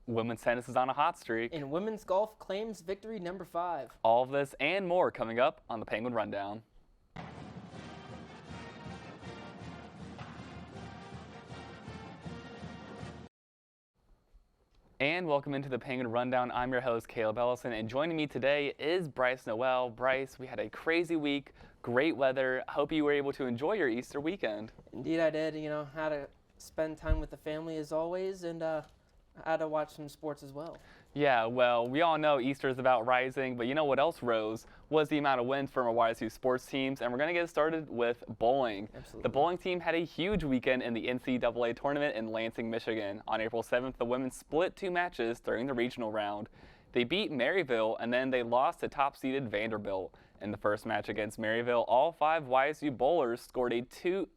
Women's tennis is on a hot streak. And women's golf claims victory number 5. All of this and more coming up on the Penguin Rundown. And welcome into the Penguin Rundown. I'm your host, Caleb Ellison, and joining me today is Bryce Noel. Bryce, we had a crazy week, great weather. Hope you were able to enjoy your Easter weekend. Indeed I did. Had to spend time with the family as always, and had to watch some sports as well. Yeah, well, we all know Easter is about rising, but you know what else rose was the amount of wins from our YSU sports teams, and we're going to get started with bowling. Absolutely. The bowling team had a huge weekend in the NCAA tournament in Lansing, Michigan. On April 7th, the women split 2 matches during the regional round. They beat Maryville, and then they lost to top-seeded Vanderbilt. In the first match against Maryville, all 5 YSU bowlers scored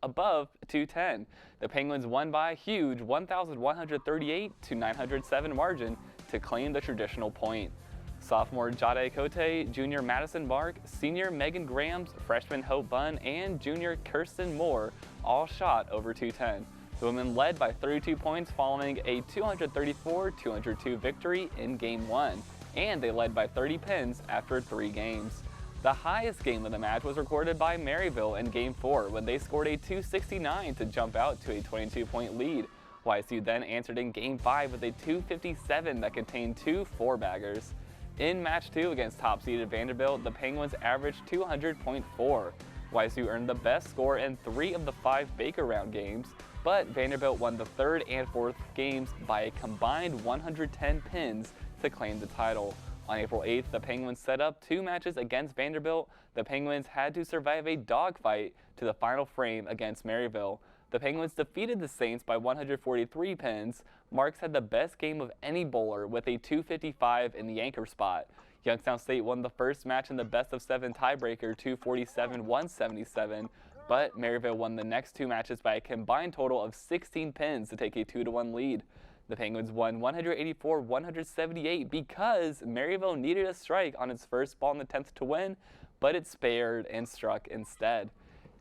above 210. The Penguins won by a huge 1,138 to 907 margin to claim the traditional point. Sophomore Jade Cote, junior Madison Mark, senior Megan Grams, freshman Hope Bunn, and junior Kirsten Moore all shot over 210. The women led by 32 points following a 234-202 victory in Game 1, and they led by 30 pins after 3 games. The highest game of the match was recorded by Maryville in Game 4 when they scored a 269 to jump out to a 22-point lead. YSU then answered in Game 5 with a 257 that contained 2 4-baggers. In Match 2 against top-seeded Vanderbilt, the Penguins averaged 200.4. YSU earned the best score in 3 of the 5 Baker Round games, but Vanderbilt won the 3rd and 4th games by a combined 110 pins to claim the title. On April 8th, the Penguins set up 2 matches against Vanderbilt. The Penguins had to survive a dogfight to the final frame against Maryville. The Penguins defeated the Saints by 143 pins. Marks had the best game of any bowler with a 255 in the anchor spot. Youngstown State won the first match in the best-of-7 tiebreaker 247-177, but Maryville won the next 2 matches by a combined total of 16 pins to take a 2-1 lead. The Penguins won 184-178 because Maryville needed a strike on its first ball in the 10th to win, but it spared and struck instead.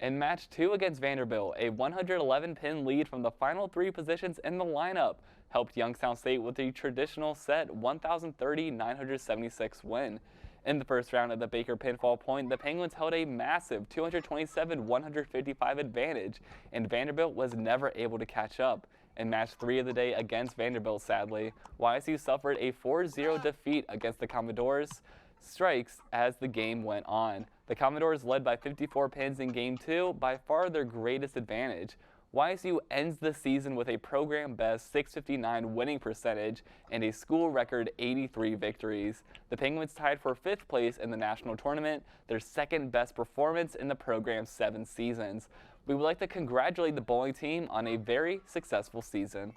In Match 2 against Vanderbilt, a 111-pin lead from the final 3 positions in the lineup helped Youngstown State with the traditional set 1,030-976 win. In the first round of the Baker Pinfall Point, the Penguins held a massive 227-155 advantage, and Vanderbilt was never able to catch up. In Match 3 of the day against Vanderbilt, sadly, YSU suffered a 4-0 defeat against the Commodores strikes as the game went on. The Commodores led by 54 pins in Game 2, by far their greatest advantage. YSU ends the season with a program-best 659 winning percentage and a school record 83 victories. The Penguins tied for 5th place in the national tournament, their 2nd-best performance in the program's 7 seasons. We would like to congratulate the bowling team on a very successful season.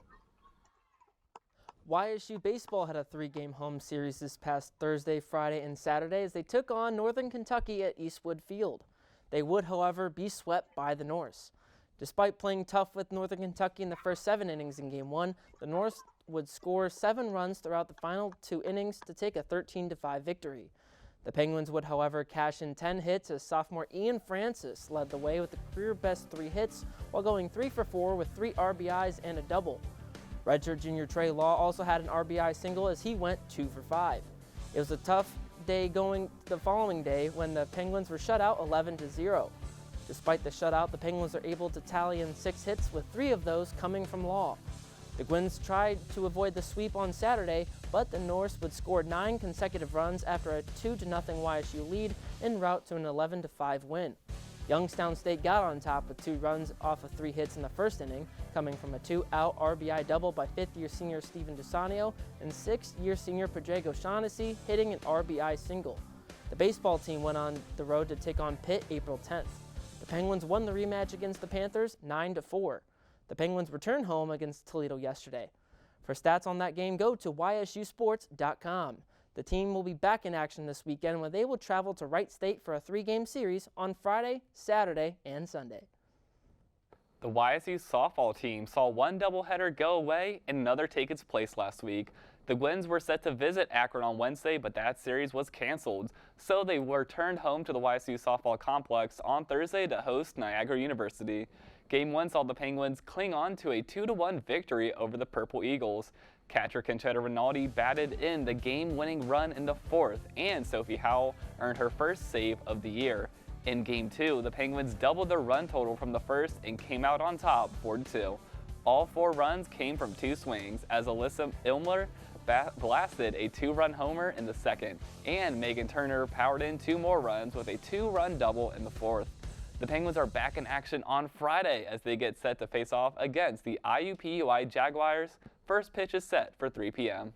YSU baseball had a 3-game home series this past Thursday, Friday, and Saturday as they took on Northern Kentucky at Eastwood Field. They would, however, be swept by the Norse. Despite playing tough with Northern Kentucky in the first 7 innings in Game 1, the Norse would score 7 runs throughout the final 2 innings to take a 13-5 victory. The Penguins would, however, cash in 10 hits as sophomore Ian Francis led the way with a career-best 3 hits while going 3 for 4 with 3 RBIs and a double. Redshirt junior Trey Law also had an RBI single as he went 2 for 5. It was a tough day going the following day when the Penguins were shut out 11-0. Despite the shutout, the Penguins are able to tally in 6 hits with 3 of those coming from Law. The Gwins tried to avoid the sweep on Saturday, but the Norse would score 9 consecutive runs after a 2-0 YSU lead en route to an 11-5 win. Youngstown State got on top with 2 runs off of 3 hits in the first inning, coming from a 2-out RBI double by 5th-year senior Steven DeSanio and 6th-year senior Padraig O'Shaughnessy hitting an RBI single. The baseball team went on the road to take on Pitt April 10th. The Penguins won the rematch against the Panthers 9-4. The Penguins returned home against Toledo yesterday. For stats on that game, go to ysusports.com. The team will be back in action this weekend when they will travel to Wright State for a 3-game series on Friday, Saturday, and Sunday. The YSU softball team saw one doubleheader go away and another take its place last week. The Gwins were set to visit Akron on Wednesday, but that series was canceled, so they were turned home to the YSU softball complex on Thursday to host Niagara University. Game 1 saw the Penguins cling on to a 2-1 victory over the Purple Eagles. Catcher Conchetta Rinaldi batted in the game-winning run in the 4th, and Sophie Howell earned her first save of the year. In Game 2, the Penguins doubled their run total from the first and came out on top 4-2. All 4 runs came from 2 swings, as Alyssa Ilmler blasted a 2-run homer in the 2nd, and Megan Turner powered in 2 more runs with a 2-run double in the 4th. The Penguins are back in action on Friday as they get set to face off against the IUPUI Jaguars. First pitch is set for 3 p.m.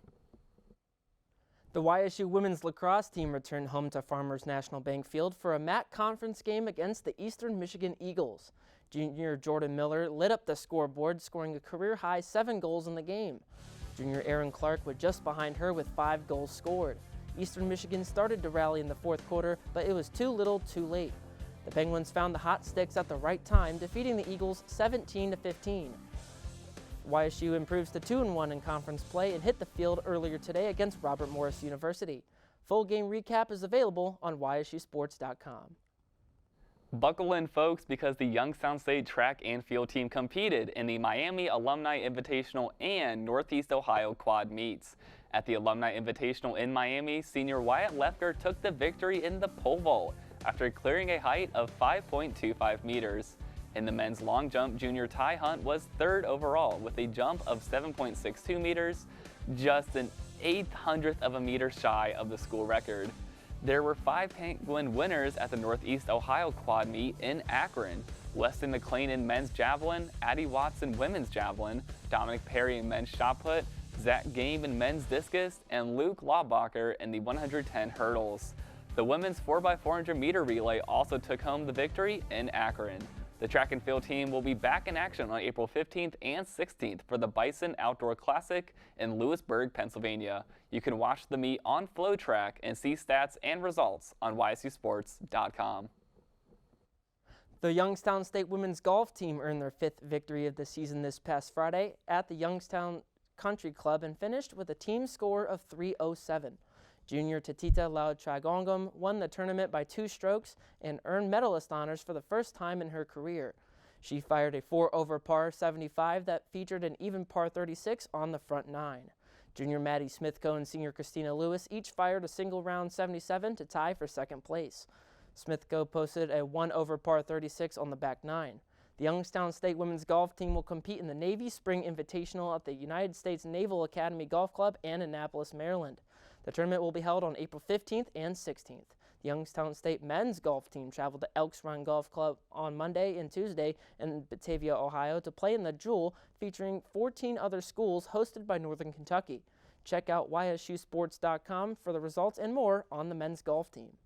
The YSU women's lacrosse team returned home to Farmers National Bank Field for a MAC conference game against the Eastern Michigan Eagles. Junior Jordan Miller lit up the scoreboard, scoring a career-high 7 goals in the game. Junior Aaron Clark was just behind her with 5 goals scored. Eastern Michigan started to rally in the 4th quarter, but it was too little too late. The Penguins found the hot sticks at the right time, defeating the Eagles 17-15. YSU improves to 2-1 in conference play and hit the field earlier today against Robert Morris University. Full game recap is available on YSUsports.com. Buckle in, folks, because the Youngstown State track and field team competed in the Miami Alumni Invitational and Northeast Ohio Quad Meets. At the Alumni Invitational in Miami, senior Wyatt Lefker took the victory in the pole vault after clearing a height of 5.25 meters. In the men's long jump, junior Ty Hunt was 3rd overall with a jump of 7.62 meters, just an 1/800th of a meter shy of the school record. There were 5 Penguin winners at the Northeast Ohio Quad Meet in Akron. Weston McLean in men's javelin, Addie Watson women's javelin, Dominic Perry in men's shot put, Zach Game in men's discus, and Luke Laubacher in the 110 hurdles. The women's 4x400 meter relay also took home the victory in Akron. The track and field team will be back in action on April 15th and 16th for the Bison Outdoor Classic in Lewisburg, Pennsylvania. You can watch the meet on FloTrack and see stats and results on YSUsports.com. The Youngstown State women's golf team earned their 5th victory of the season this past Friday at the Youngstown Country Club and finished with a team score of 307. Junior Tatita Lautragongam won the tournament by 2 strokes and earned medalist honors for the first time in her career. She fired a 4-over par 75 that featured an even par 36 on the front 9. Junior Maddie Smithco and senior Christina Lewis each fired a single round 77 to tie for 2nd place. Smithco posted a 1-over par 36 on the back 9. The Youngstown State women's golf team will compete in the Navy Spring Invitational at the United States Naval Academy Golf Club in Annapolis, Maryland. The tournament will be held on April 15th and 16th. The Youngstown State men's golf team traveled to Elks Run Golf Club on Monday and Tuesday in Batavia, Ohio to play in the Jewel, featuring 14 other schools hosted by Northern Kentucky. Check out YSUsports.com for the results and more on the men's golf team.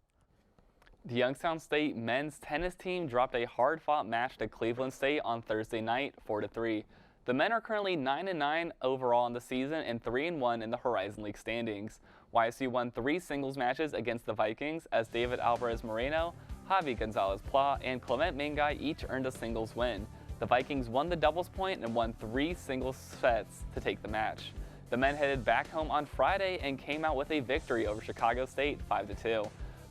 The Youngstown State men's tennis team dropped a hard-fought match to Cleveland State on Thursday night, 4-3. The men are currently 9-9 overall in the season and 3-1 in the Horizon League standings. YSU won 3 singles matches against the Vikings as David Alvarez Moreno, Javi Gonzalez Pla, and Clement Mingai each earned a singles win. The Vikings won the doubles point and won 3 singles sets to take the match. The men headed back home on Friday and came out with a victory over Chicago State 5-2.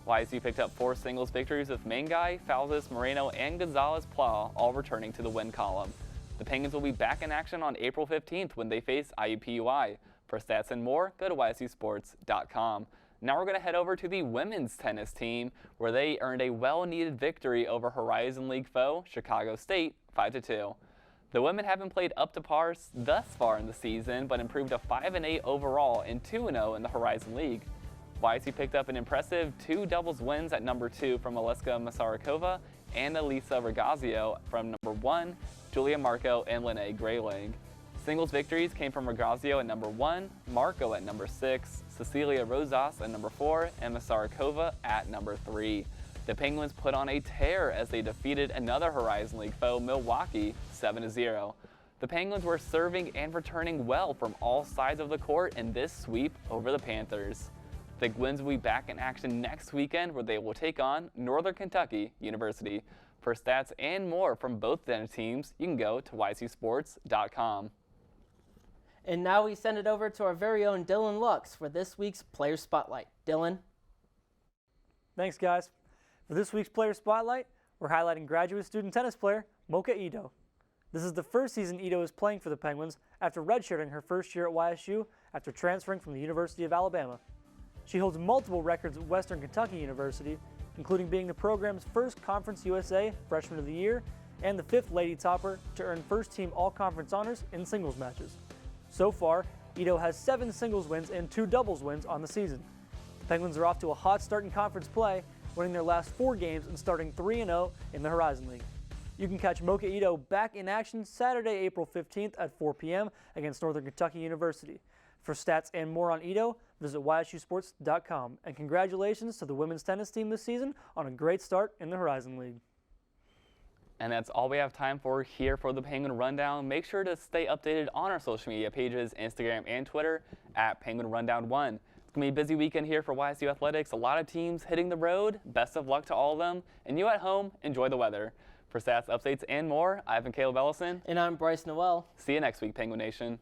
YSU picked up 4 singles victories with Mingai, Falzis, Moreno, and Gonzalez Pla all returning to the win column. The Penguins will be back in action on April 15th when they face IUPUI. For stats and more, go to YSUsports.com. Now we're going to head over to the women's tennis team, where they earned a well-needed victory over Horizon League foe Chicago State 5-2. The women haven't played up to par thus far in the season, but improved to 5-8 overall and 2-0 in the Horizon League. YSU picked up an impressive 2 doubles wins at number 2 from Aliska Masarikova and Elisa Regazio from number 1, Julia Marco and Lene Grayling. Singles victories came from Regazio at number 1, Marco at number 6, Cecilia Rosas at number 4, and Masarikova at number 3. The Penguins put on a tear as they defeated another Horizon League foe, Milwaukee, 7-0. The Penguins were serving and returning well from all sides of the court in this sweep over the Panthers. The Gwins will be back in action next weekend, where they will take on Northern Kentucky University. For stats and more from both tennis teams, you can go to YSUsports.com. And now we send it over to our very own Dylan Lux for this week's Player Spotlight. Dylan? Thanks, guys. For this week's Player Spotlight, we're highlighting graduate student tennis player Mocha Ito. This is the first season Ito is playing for the Penguins after redshirting her first year at YSU after transferring from the University of Alabama. She holds multiple records at Western Kentucky University, including being the program's first Conference USA Freshman of the Year and the 5th Lady Topper to earn first-team All-Conference honors in singles matches. So far, Ito has 7 singles wins and 2 doubles wins on the season. The Penguins are off to a hot start in conference play, winning their last 4 games and starting 3-0 in the Horizon League. You can catch Mocha Ito back in action Saturday, April 15th at 4 p.m. against Northern Kentucky University. For stats and more on Ito, visit YSUsports.com. And congratulations to the women's tennis team this season on a great start in the Horizon League. And that's all we have time for here for the Penguin Rundown. Make sure to stay updated on our social media pages, Instagram and Twitter, at Penguin Rundown 1. It's going to be a busy weekend here for YSU Athletics. A lot of teams hitting the road. Best of luck to all of them. And you at home, enjoy the weather. For stats, updates, and more, I've been Caleb Ellison. And I'm Bryce Noel. See you next week, Penguin Nation.